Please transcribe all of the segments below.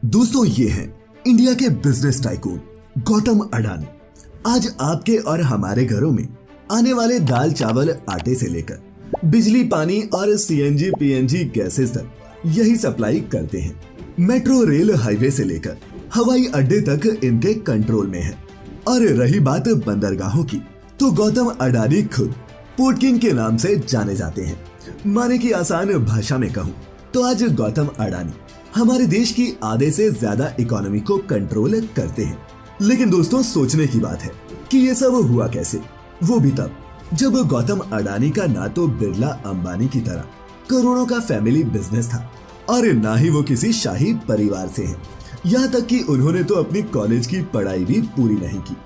दोस्तों, ये है इंडिया के बिजनेस टाइकून गौतम अडानी। आज आपके और हमारे घरों में आने वाले दाल चावल आटे से लेकर बिजली पानी और सीएनजी पीएनजी गैसेस तक यही सप्लाई करते हैं। मेट्रो रेल हाईवे से लेकर हवाई अड्डे तक इनके कंट्रोल में है। और रही बात बंदरगाहों की, तो गौतम अडानी खुद पोर्ट किंग के नाम से जाने जाते हैं। माने की आसान भाषा में कहूँ तो आज गौतम अडानी हमारे देश की आधे से ज्यादा इकोनॉमी को कंट्रोल करते हैं। लेकिन दोस्तों, सोचने की बात है कि ये सब हुआ कैसे, वो भी तब जब गौतम अडानी का ना तो बिरला अंबानी की तरह करोड़ों का फैमिली बिजनेस था और ना ही वो किसी शाही परिवार से हैं। यहाँ तक कि उन्होंने तो अपनी कॉलेज की पढ़ाई भी पूरी नहीं की।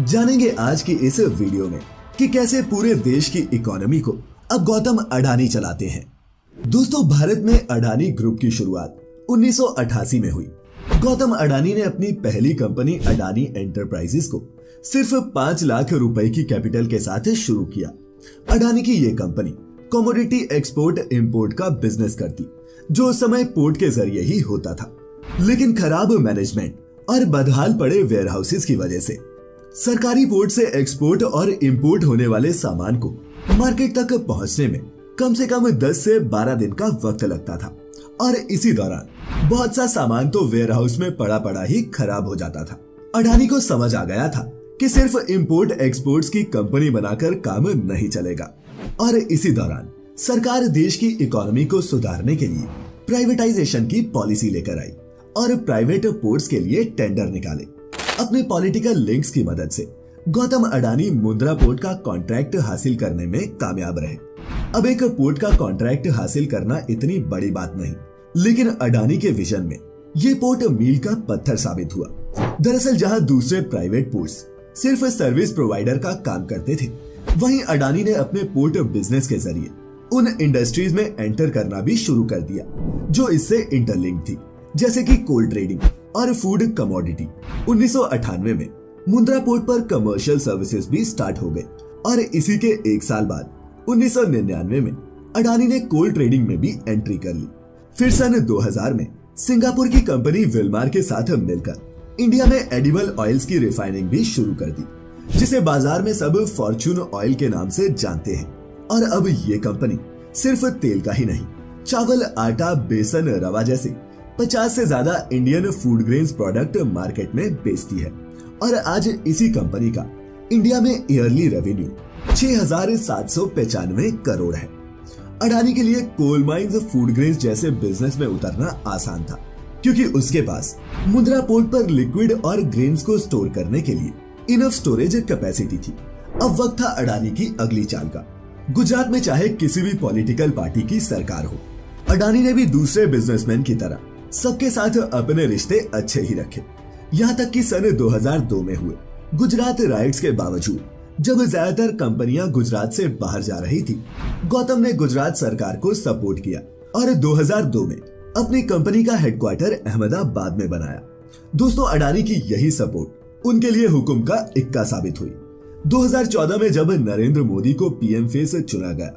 जानेंगे आज की इस वीडियो में कि कैसे पूरे देश की इकोनॉमी को अब गौतम अडानी चलाते हैं। दोस्तों, भारत में अडानी ग्रुप की शुरुआत 1988 में हुई। गौतम अडानी ने अपनी पहली कंपनी अडानी एंटरप्राइजेस को सिर्फ 5 लाख रुपए की कैपिटल के साथ शुरू किया। अडानी की ये कंपनी कमोडिटी एक्सपोर्ट इंपोर्ट का बिजनेस करती, जो उस समय पोर्ट के जरिए ही होता था। लेकिन खराब मैनेजमेंट और बदहाल पड़े वेयरहाउसेस की वजह से सरकारी पोर्ट से एक्सपोर्ट और इंपोर्ट होने वाले सामान को मार्केट तक पहुंचने में कम से कम 10 से 12 दिन का वक्त लगता था। और इसी दौरान बहुत सा सामान तो वेयरहाउस में पड़ा पड़ा ही खराब हो जाता था। अडानी को समझ आ गया था कि सिर्फ इंपोर्ट एक्सपोर्ट्स की कंपनी बनाकर काम नहीं चलेगा। और इसी दौरान सरकार देश की इकोनॉमी को सुधारने के लिए प्राइवेटाइजेशन की पॉलिसी लेकर आई और प्राइवेट पोर्ट्स के लिए टेंडर निकाले। अपने पॉलिटिकल लिंक्स की मदद से गौतम अडानी मुंद्रा पोर्ट का कॉन्ट्रैक्ट हासिल करने में कामयाब रहे। अब एक पोर्ट का कॉन्ट्रैक्ट हासिल करना इतनी बड़ी बात नहीं, लेकिन अडानी के विजन में ये पोर्ट मील का पत्थर साबित हुआ। दरअसल जहां दूसरे प्राइवेट पोर्ट्स सिर्फ सर्विस प्रोवाइडर का काम करते थे, वहीं अडानी ने अपने पोर्ट बिजनेस के जरिए उन इंडस्ट्रीज में एंटर करना भी शुरू कर दिया जो इससे इंटरलिंक थी, जैसे कि कोल ट्रेडिंग और फूड कमोडिटी। 1998 में मुंद्रा पोर्ट पर कमर्शियल सर्विसेज भी स्टार्ट हो गए और इसी के एक साल बाद 1999 में अडानी ने कोल ट्रेडिंग में भी एंट्री कर ली। फिर सन 2000 में सिंगापुर की कंपनी विल्मार के साथ मिलकर इंडिया में एडिबल ऑयल्स की रिफाइनिंग भी शुरू कर दी, जिसे बाजार में सब फॉर्च्यून ऑयल के नाम से जानते हैं। और अब ये कंपनी सिर्फ तेल का ही नहीं, चावल, आटा, बेसन, रवा जैसे 50 से ज्यादा Indian food grains product market में बेचती है। और आज इसी कंपनी का इंडिया में ईयरली रेवेन्यू 6,795 करोड़ है। अडानी के लिए कोल माइंस, फूड ग्रेन्स जैसे बिजनेस में उतरना आसान था, क्योंकि उसके पास मुंद्रा पोर्ट पर लिक्विड और ग्रेन्स को स्टोर करने के लिए इनफ स्टोरेज कैपेसिटी थी। अब वक्त था अडानी की अगली चाल का। गुजरात में चाहे किसी भी पॉलिटिकल पार्टी की सरकार हो, अडानी ने भी दूसरे बिजनेसमैन की तरह सबके साथ अपने रिश्ते अच्छे ही रखे। यहाँ तक कि सन 2002 में हुए गुजरात राइट्स के बावजूद, जब ज्यादातर कंपनियां गुजरात से बाहर जा रही थी, गौतम ने गुजरात सरकार को सपोर्ट किया और 2002 में अपनी कंपनी का हेडक्वार्टर अहमदाबाद में बनाया। दोस्तों, अडानी की यही सपोर्ट उनके लिए हुक्म का इक्का साबित हुई। 2014 में जब नरेंद्र मोदी को पीएम फेस चुना गया,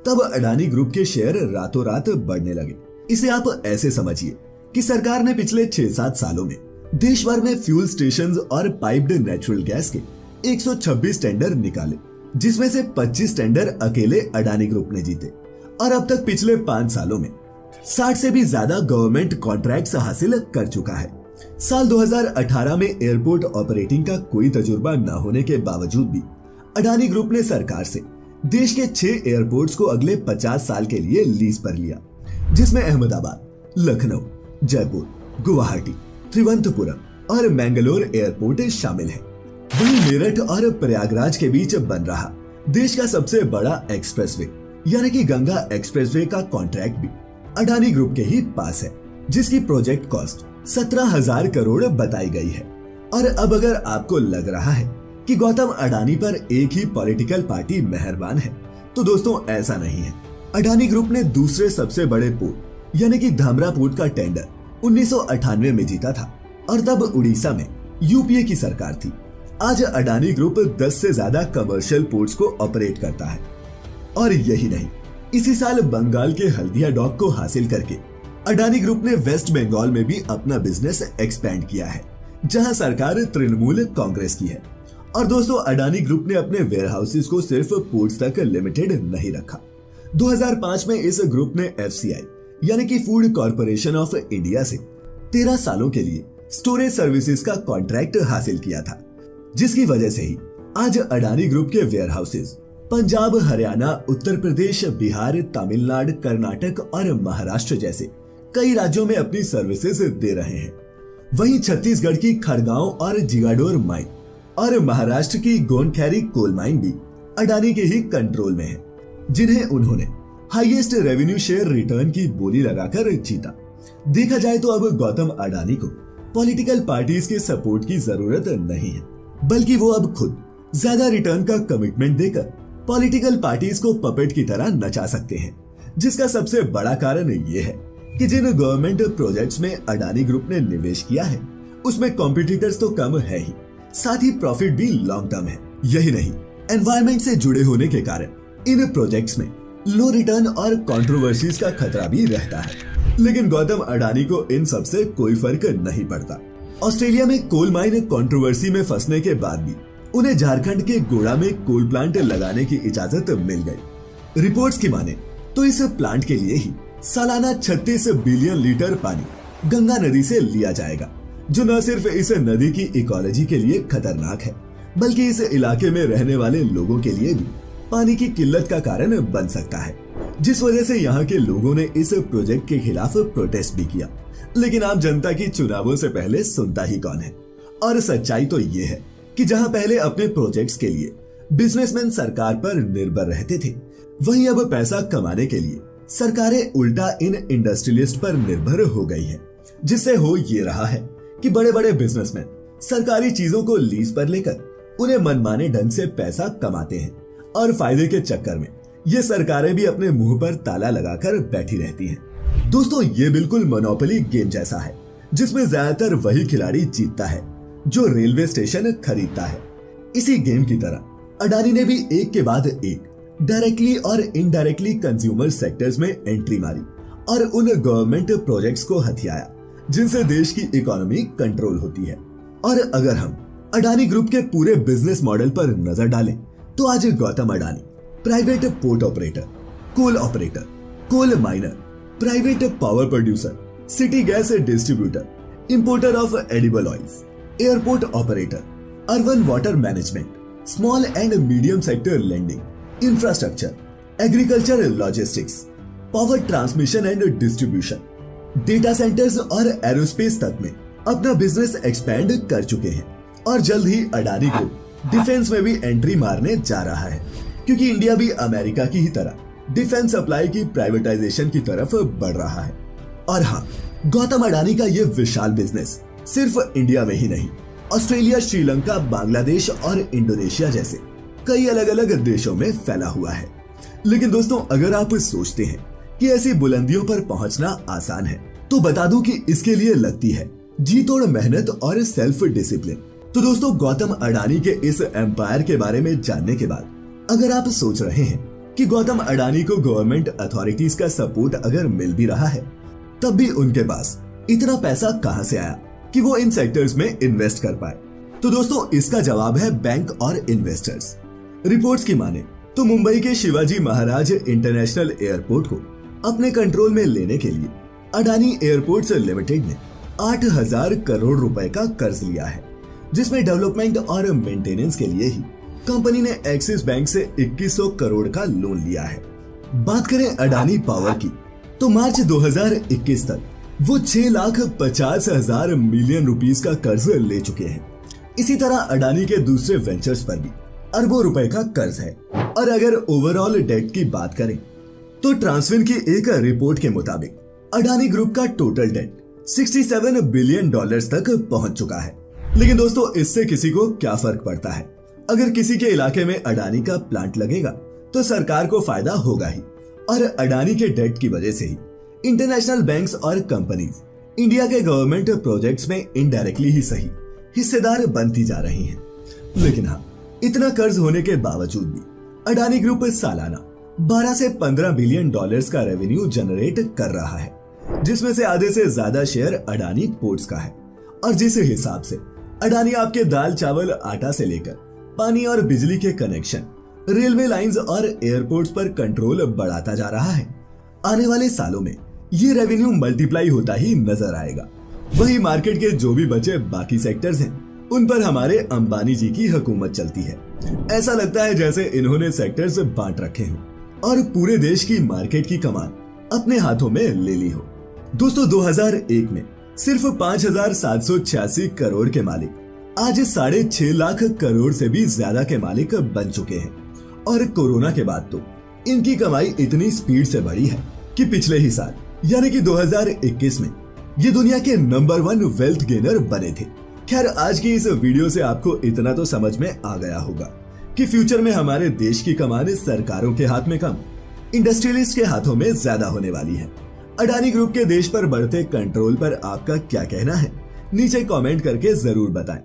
तब अडानी ग्रुप के शेयर रातों रात बढ़ने लगे। इसे आप ऐसे समझिए कि सरकार ने पिछले 6-7 सालों में देश भर में फ्यूल स्टेशंस और पाइप्ड नेचुरल गैस के 126 टेंडर निकाले, जिसमें से 25 टेंडर अकेले अडानी ग्रुप ने जीते। और अब तक पिछले 5 सालों में 60 से भी ज्यादा गवर्नमेंट कॉन्ट्रैक्ट्स हासिल कर चुका है। साल 2018 में एयरपोर्ट ऑपरेटिंग का कोई तजुर्बा न होने के बावजूद भी अडानी ग्रुप ने सरकार से देश के 6 एयरपोर्ट्स को अगले 50 साल के लिए लीज पर लिया, जिसमें अहमदाबाद, लखनऊ, जयपुर, गुवाहाटी, त्रिवंतपुरम और मैंगलोर एयरपोर्ट शामिल है। वहीं मेरठ और प्रयागराज के बीच बन रहा देश का सबसे बड़ा एक्सप्रेसवे यानी कि गंगा एक्सप्रेसवे का कॉन्ट्रैक्ट भी अडानी ग्रुप के ही पास है, जिसकी प्रोजेक्ट कॉस्ट 17,000 करोड़ बताई गई है। और अब अगर आपको लग रहा है कि गौतम अडानी पर एक ही पॉलिटिकल पार्टी मेहरबान है, तो दोस्तों ऐसा नहीं है। अडानी ग्रुप ने दूसरे सबसे बड़े पोर्ट यानी कि धामरा पोर्ट का टेंडर 1998 में जीता था और तब उड़ीसा में यूपीए की सरकार थी। आज अडानी ग्रुप 10 से ज्यादा कमर्शियल पोर्ट्स को ऑपरेट करता है। और यही नहीं, इसी साल बंगाल के हल्दिया डॉक को हासिल करके अडानी ग्रुप ने वेस्ट बंगाल में भी अपना बिजनेस एक्सपेंड किया है, जहां सरकार तृणमूल कांग्रेस की है। और दोस्तों, अडानी ग्रुप ने अपने वेयर हाउसेस को सिर्फ पोर्ट्स तक लिमिटेड नहीं रखा। 2005 में इस ग्रुप ने FCI यानी कि फूड कॉर्पोरेशन ऑफ इंडिया से 13 सालों के लिए स्टोरेज सर्विसेज का कॉन्ट्रैक्ट हासिल किया था, जिसकी वजह से ही आज अडानी ग्रुप के वेयर हाउसेज पंजाब, हरियाणा, उत्तर प्रदेश, बिहार, तमिलनाडु, कर्नाटक और महाराष्ट्र जैसे कई राज्यों में अपनी सर्विसेज दे रहे हैं। वहीं छत्तीसगढ़ की खड़गांव और जिगाडोर माइन और महाराष्ट्र की गोंडखैरी कोल माइन भी अडानी के ही कंट्रोल में है, जिन्हें उन्होंने हाईएस्ट रेवेन्यू शेयर रिटर्न की बोली लगाकर जीता। देखा जाए तो अब गौतम अडानी को पॉलिटिकल पार्टीज के सपोर्ट की जरूरत नहीं है, बल्कि वो अब खुद ज्यादा रिटर्न का कमिटमेंट देकर पॉलिटिकल पार्टीज को पपेट की तरह नचा सकते हैं। जिसका सबसे बड़ा कारण ये है कि जिन गवर्नमेंट प्रोजेक्ट्स में अडानी ग्रुप ने निवेश किया है उसमें कॉम्पिटिटर्स तो कम है ही, साथ ही प्रॉफिट भी लॉन्ग टर्म है। यही नहीं, एनवायरमेंट से जुड़े होने के कारण इन प्रोजेक्ट्स में लो रिटर्न और कंट्रोवर्सीज का खतरा भी रहता है। लेकिन गौतम अडानी को इन सब से कोई फर्क नहीं पड़ता। ऑस्ट्रेलिया में कोल माइन कंट्रोवर्सी में फंसने के बाद भी उन्हें झारखंड के गोड़ा में कोल प्लांट लगाने की इजाजत मिल गई। रिपोर्ट्स की माने तो इस प्लांट के लिए ही सालाना 36 बिलियन लीटर पानी गंगा नदी से लिया जाएगा, जो न सिर्फ इस नदी की इकोलॉजी के लिए खतरनाक है, बल्कि इस इलाके में रहने वाले लोगों के लिए भी पानी की किल्लत का कारण बन सकता है। जिस वजह से यहाँ के लोगों ने इस प्रोजेक्ट के खिलाफ प्रोटेस्ट भी किया। लेकिन आम जनता की चुनावों से पहले सुनता ही कौन है। और सच्चाई तो ये है कि जहाँ पहले अपने प्रोजेक्ट्स के लिए बिजनेसमैन सरकार पर निर्भर रहते थे, वहीं अब पैसा कमाने के लिए सरकारें उल्टा इन इंडस्ट्रियलिस्ट पर निर्भर हो गई है। जिससे हो ये रहा है कि बड़े बड़े बिजनेसमैन सरकारी चीजों को लीज पर लेकर उन्हें मनमाने ढंग से पैसा कमाते हैं और फायदे के चक्कर में ये सरकारें भी अपने मुंह पर ताला लगाकर बैठी रहती हैं। दोस्तों, ये बिल्कुल मोनोपोली गेम जैसा है, जिसमें ज्यादातर वही खिलाड़ी जीतता है जो रेलवे स्टेशन खरीदता है। इसी गेम की तरह अडानी ने भी एक के बाद एक डायरेक्टली और इनडायरेक्टली कंज्यूमर सेक्टर्स में एंट्री मारी और उन गवर्नमेंट प्रोजेक्ट्स को हथियाया जिनसे देश की इकोनॉमी कंट्रोल होती है। और अगर हम अडानी ग्रुप के पूरे बिजनेस मॉडल पर नजर डालें तो आज Gautam Adani private port operator, coal miner, private power producer, city gas distributor, importer of edible oils, airport operator, urban water management, small and medium sector lending, infrastructure, agriculture, logistics, power transmission and distribution, data centres और aerospace तक में अपना business expand कर चुके हैं। और जल्द ही Adani group defence में भी एंट्री मारने जा रहा है, क्योंकि इंडिया भी अमेरिका की ही तरह डिफेंस सप्लाई की प्राइवेटाइजेशन की तरफ बढ़ रहा है। और हाँ, गौतम अडानी का ये विशाल बिजनेस सिर्फ इंडिया में ही नहीं, ऑस्ट्रेलिया, श्रीलंका, बांग्लादेश और इंडोनेशिया जैसे कई अलग अलग देशों में फैला हुआ है। लेकिन दोस्तों, अगर आप सोचते हैं कि ऐसी बुलंदियों पर पहुंचना आसान है, तो बता दूं कि इसके लिए लगती है जी तोड़ मेहनत और सेल्फ डिसिप्लिन। तो दोस्तों, गौतम अडानी के इस एम्पायर के बारे में जानने के बाद अगर आप सोच रहे हैं कि गौतम अडानी को गवर्नमेंट अथॉरिटीज का सपोर्ट अगर मिल भी रहा है, तब भी उनके पास इतना पैसा कहां से आया कि वो इन सेक्टर्स में इन्वेस्ट कर पाए। तो दोस्तों, इसका जवाब है बैंक और इन्वेस्टर्स। रिपोर्ट्स की माने तो मुंबई के शिवाजी महाराज इंटरनेशनल एयरपोर्ट को अपने कंट्रोल में लेने के लिए अडानी एयरपोर्ट्स लिमिटेड ने 8,000 करोड़ रुपए का कर्ज लिया है, जिसमें डेवलपमेंट और मेंटेनेंस के लिए ही कंपनी ने एक्सिस बैंक से 2100 करोड़ का लोन लिया है। बात करें अडानी पावर की, तो मार्च 2021 तक वो 6,50,000 मिलियन रुपीस का कर्ज ले चुके हैं। इसी तरह अडानी के दूसरे वेंचर्स पर भी अरबों रुपए का कर्ज है। और अगर ओवरऑल डेट की बात करें तो ट्रांसफिन की एक रिपोर्ट के मुताबिक अडानी ग्रुप का टोटल डेट 67 बिलियन डॉलर्स तक पहुंच चुका है। लेकिन दोस्तों, इससे किसी को क्या फर्क पड़ता है? अगर किसी के इलाके में अडानी का प्लांट लगेगा तो सरकार को फायदा होगा ही। और अडानी के डेट की वजह से ही इंटरनेशनल बैंक्स और कंपनीज इंडिया के गवर्नमेंट प्रोजेक्ट्स में इनडायरेक्टली ही सही हिस्सेदार बनती जा रही हैं। लेकिन हाँ, इतना कर्ज होने के बावजूद भी अडानी ग्रुप सालाना 12 से 15 बिलियन डॉलर्स का रेवेन्यू जनरेट कर रहा है। जिसमें से आधे से ज्यादा शेयर अडानी पोर्ट्स का है। और जिस हिसाब से अडानी आपके दाल चावल आटा से लेकर पानी और बिजली के कनेक्शन, रेलवे लाइंस और एयरपोर्ट्स पर कंट्रोल बढ़ाता जा रहा है, आने वाले सालों में ये रेवेन्यू मल्टीप्लाई होता ही नजर आएगा। वही मार्केट के जो भी बचे बाकी सेक्टर्स हैं, उन पर हमारे अंबानी जी की हुकूमत चलती है। ऐसा लगता है जैसे इन्होंने सेक्टर्स बांट रखे हों और पूरे देश की मार्केट की कमान अपने हाथों में ले ली हो। दोस्तों, 2001 में सिर्फ 5,786 करोड़ के मालिक आज 6.5 लाख करोड़ से भी ज्यादा के मालिक बन चुके हैं। और कोरोना के बाद तो इनकी कमाई इतनी स्पीड से बढ़ी है कि पिछले ही साल यानी कि 2021 में ये दुनिया के नंबर 1 वेल्थ गेनर बने थे। खैर, आज की इस वीडियो से आपको इतना तो समझ में आ गया होगा कि फ्यूचर में हमारे देश की कमान सरकारों के हाथ में कम, इंडस्ट्रियलिस्ट के हाथों में ज्यादा होने वाली है। अडानी ग्रुप के देश पर बढ़ते कंट्रोल पर आपका क्या कहना है? नीचे कमेंट करके जरूर बताएं।